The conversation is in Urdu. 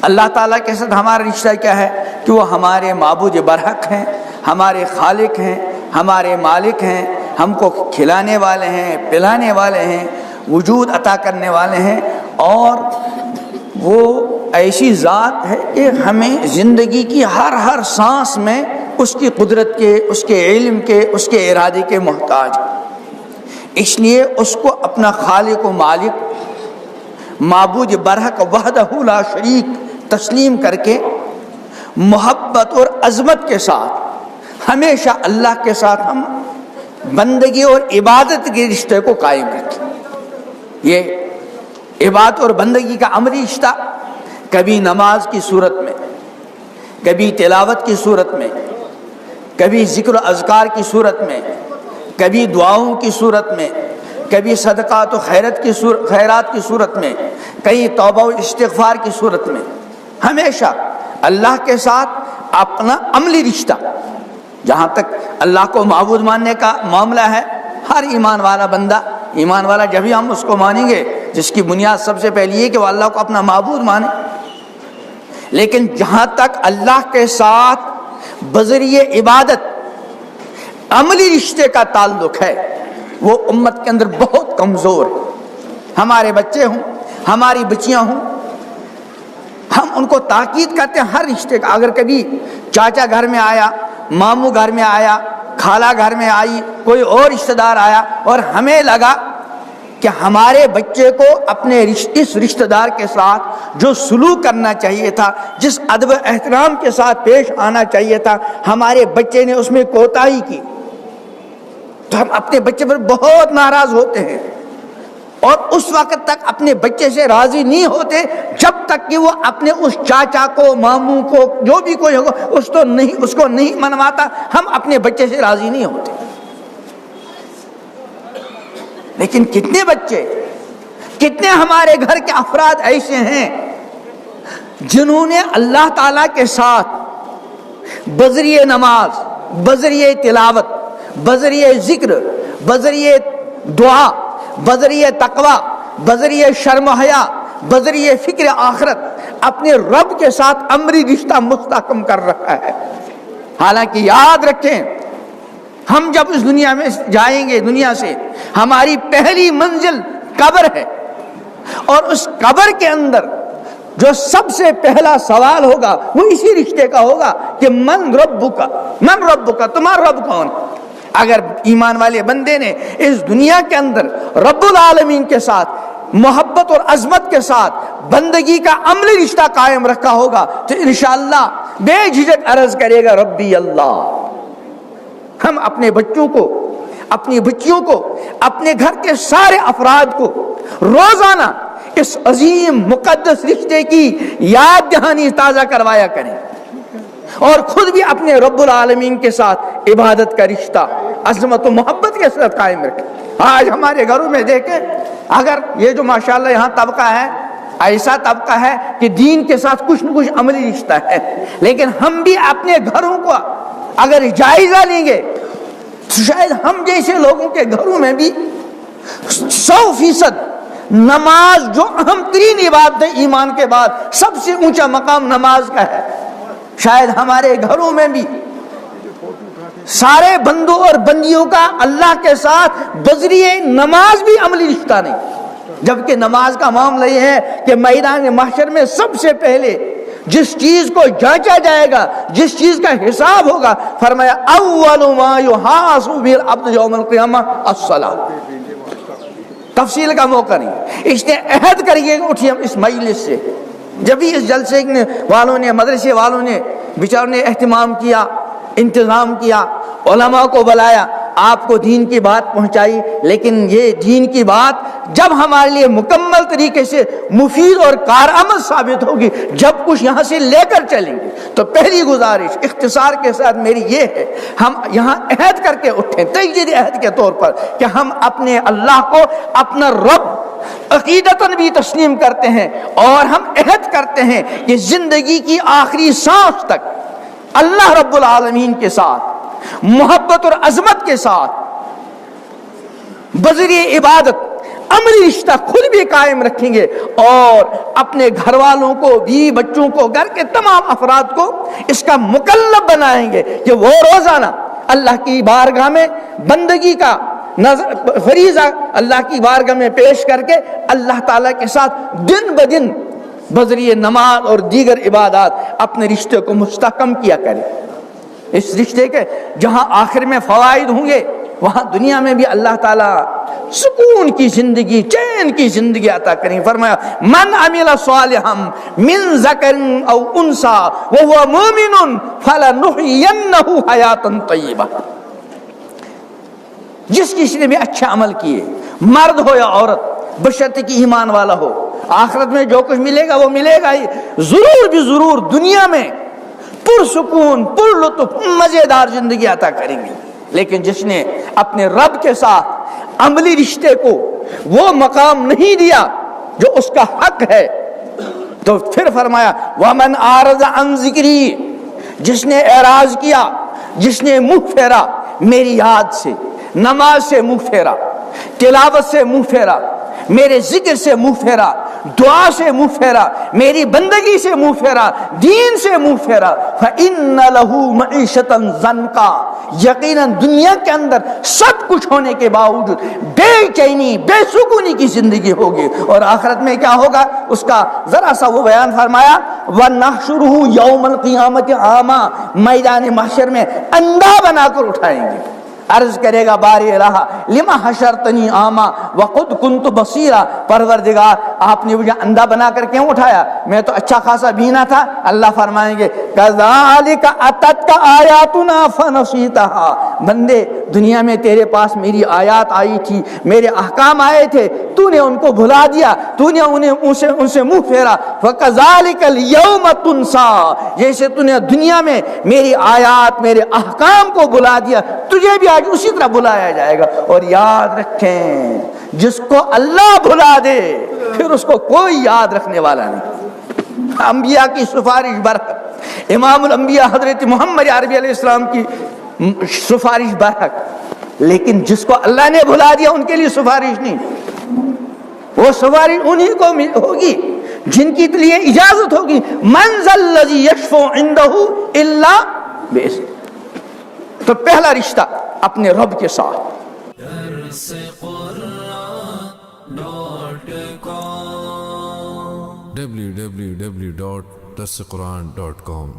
اللہ تعالیٰ کے ساتھ ہمارا رشتہ کیا ہے کہ وہ ہمارے معبود برحق ہیں، ہمارے خالق ہیں، ہمارے مالک ہیں، ہم کو کھلانے والے ہیں، پلانے والے ہیں، وجود عطا کرنے والے ہیں، اور وہ ایسی ذات ہے کہ ہمیں زندگی کی ہر سانس میں اس کی قدرت کے، اس کے علم کے، اس کے ارادے کے محتاج ہے۔ اس لیے اس کو اپنا خالق و مالک، معبود برحق وحدہ لا شریک تسلیم کر کے محبت اور عظمت کے ساتھ ہمیشہ اللہ کے ساتھ ہم بندگی اور عبادت کے رشتے کو قائم رکھیں۔ یہ عبادت اور بندگی کا عملی رشتہ کبھی نماز کی صورت میں، کبھی تلاوت کی صورت میں، کبھی ذکر و اذکار کی صورت میں، کبھی دعاؤں کی صورت میں، کبھی صدقات و خیرات کی صورت میں، کہیں توبہ و استغفار کی صورت میں، ہمیشہ اللہ کے ساتھ اپنا عملی رشتہ۔ جہاں تک اللہ کو معبود ماننے کا معاملہ ہے، ہر ایمان والا بندہ ایمان والا جب ہی ہم اس کو مانیں گے جس کی بنیاد سب سے پہلی ہے کہ وہ اللہ کو اپنا معبود مانے۔ لیکن جہاں تک اللہ کے ساتھ بذریعہ عبادت عملی رشتے کا تعلق ہے، وہ امت کے اندر بہت کمزور ہے۔ ہمارے بچے ہوں، ہماری بچیاں ہوں، ہم ان کو تاکید کرتے ہیں ہر رشتے کا۔ اگر کبھی چاچا گھر میں آیا، ماموں گھر میں آیا، خالہ گھر میں آئی، کوئی اور رشتہ دار آیا، اور ہمیں لگا کہ ہمارے بچے کو اپنے اس رشتہ دار کے ساتھ جو سلوک کرنا چاہیے تھا، جس ادب و احترام کے ساتھ پیش آنا چاہیے تھا، ہمارے بچے نے اس میں کوتاہی کی، تو ہم اپنے بچے پر بہت ناراض ہوتے ہیں، اور اس وقت تک اپنے بچے سے راضی نہیں ہوتے جب تک کہ وہ اپنے اس چاچا کو، ماموں کو، جو بھی کوئی ہوگا اس کو نہیں منواتا، ہم اپنے بچے سے راضی نہیں ہوتے۔ لیکن کتنے بچے، کتنے ہمارے گھر کے افراد ایسے ہیں جنہوں نے اللہ تعالیٰ کے ساتھ بذریعہ نماز، بذریعہ تلاوت، بذریعہ ذکر، بذریعہ دعا، بذریعہ تقوی، بذریعہ شرم و حیا، بذریعہ فکر آخرت اپنے رب کے ساتھ عملی رشتہ مستحکم کر رکھا ہے۔ حالانکہ یاد رکھیں، ہم جب اس دنیا میں جائیں گے، دنیا سے ہماری پہلی منزل قبر ہے، اور اس قبر کے اندر جو سب سے پہلا سوال ہوگا وہ اسی رشتے کا ہوگا کہ من ربک، تمہارا رب کون؟ اگر ایمان والے بندے نے اس دنیا کے اندر رب العالمین کے ساتھ محبت اور عظمت کے ساتھ بندگی کا عملی رشتہ قائم رکھا ہوگا تو انشاءاللہ بے جھجک عرض کرے گا ربی اللہ۔ ہم اپنے بچوں کو، اپنی بچیوں کو، اپنے گھر کے سارے افراد کو روزانہ اس عظیم مقدس رشتے کی یاد دہانی تازہ کروایا کریں، اور خود بھی اپنے رب العالمین کے ساتھ عبادت کا رشتہ عظمت و محبت کے ساتھ قائم رکھیں۔ آج ہمارے گھروں میں دیکھیں، اگر یہ جو ماشاءاللہ یہاں طبقہ ہے، ایسا طبقہ ہے کہ دین کے ساتھ کچھ نہ کچھ عملی رشتہ ہے، لیکن ہم بھی اپنے گھروں کو اگر جائزہ لیں گے تو شاید ہم جیسے لوگوں کے گھروں میں بھی 100% نماز، جو اہم ترین عبادت ہے ایمان کے بعد، سب سے اونچا مقام نماز کا ہے، شاید ہمارے گھروں میں بھی سارے بندوں اور بندیوں کا اللہ کے ساتھ بذریعہ نماز بھی عملی رشتہ نہیں، جبکہ نماز کا معاملہ یہ ہے کہ میدان محشر میں سب سے پہلے جس چیز کو جانچا جائے گا، جس چیز کا حساب ہوگا، فرمایا اول ما یحاسب به العبد یوم القیامہ الصلاۃ۔ تفصیل کا موقع نہیں، اس نے عہد کریے اٹھیے اس مجلس سے، جب بھی اس جلسے والوں نے، مدرسے والوں نے بیچاروں نے اہتمام کیا، انتظام کیا، علماء کو بلایا، آپ کو دین کی بات پہنچائی، لیکن یہ دین کی بات جب ہمارے لیے مکمل طریقے سے مفید اور کارآمد ثابت ہوگی، جب کچھ یہاں سے لے کر چلیں گے، تو پہلی گزارش اختصار کے ساتھ میری یہ ہے، ہم یہاں عہد کر کے اٹھیں، تجدید عہد کے طور پر، کہ ہم اپنے اللہ کو اپنا رب عقیدتاً بھی تسلیم کرتے ہیں، اور ہم عہد کرتے ہیں کہ زندگی کی آخری سانس تک اللہ رب العالمین کے ساتھ محبت اور عظمت کے ساتھ بذریعہ عبادت عملی رشتہ خود بھی قائم رکھیں گے اور اپنے گھر والوں کو، بیوی بچوں کو، گھر کے تمام افراد کو اس کا مکلف بنائیں گے کہ وہ روزانہ اللہ کی بارگاہ میں بندگی کا فریضہ اللہ کی بارگاہ میں پیش کر کے اللہ تعالیٰ کے ساتھ دن بدن بذریعہ نماز اور دیگر عبادات اپنے رشتے کو مستحکم کیا کرے. اس رشتے کے جہاں آخر میں فوائد ہوں گے وہاں دنیا میں بھی اللہ تعالیٰ سکون کی زندگی، چین کی زندگی عطا کریں. فرمایا من عمل صالحا من ذکر او انثى وهو مؤمن فلنحيينه حیاتا طیبہ. جس کسی نے بھی اچھے عمل کیے، مرد ہو یا عورت، بشرط کہ ایمان والا ہو، آخرت میں جو کچھ ملے گا وہ ملے گا ہی، ضرور بھی ضرور دنیا میں پرسکون، پر لطف، مزیدار زندگی عطا کریں گی. لیکن جس نے اپنے رب کے ساتھ عملی رشتے کو وہ مقام نہیں دیا جو اس کا حق ہے، تو پھر فرمایا وَمَنْ أَعْرَضَ عَنْ ذِكْرِي، جس نے اعراض کیا، جس نے منہ پھیرا میری یاد سے، نماز سے منہ پھیرا، تلاوت سے منہ پھیرا، میرے ذکر سے منہ پھیرا، دعا سے منہ پھیرا، میری بندگی سے منہ پھیرا، دین سے منہ پھیرا، فَإِنَّ لَهُ مَعِيشَةً ضَنْكًا، یقیناً دنیا کے اندر سب کچھ ہونے کے باوجود بے چینی، بے سکونی کی زندگی ہوگی. اور آخرت میں کیا ہوگا اس کا ذرا سا وہ بیان فرمایا وَنَحْشُرُهُ يَوْمَ الْقِيَامَةِ عَامًا، میدان محشر میں اندھا بنا کر اٹھائیں گے. عرض کرے گا باری الہ لما حشرتنی اعما وقد کنت بصیرا، پروردگار آپ نے مجھے اندھا بنا کر کیوں اٹھایا، میں تو اچھا خاصا بینا تھا. اللہ فرمائیں گے کذالک اتتک آیاتنا فنسیتها، بندے دنیا میں تیرے پاس میری آیات آئی تھی، میرے احکام آئے تھے، تو نے ان کو بھلا دیا، تو نے ان سے منہ پھیرا. فکذالک اليوم تنسا، جیسے تو نے دنیا میں میری آیات، میرے احکام کو بھلا دیا، تجھے بھی آج اسی طرح بلایا جائے گا. اور یاد رکھیں جس کو اللہ بھلا دے پھر اس کو کوئی یاد رکھنے والا نہیں. انبیاء کی سفارش برحق، امام الانبیاء حضرت محمد عربی علیہ السلام کی سفارش برحق، لیکن جس کو اللہ نے بھلا دیا ان کے لیے سفارش نہیں. وہ سفارش انہی کو ہوگی جن کی لیے اجازت ہوگی. من ذا الذی یشفع عندہ الا بإذنہ. تو پہلا رشتہ اپنے رب کے ساتھ. www.darsequran.com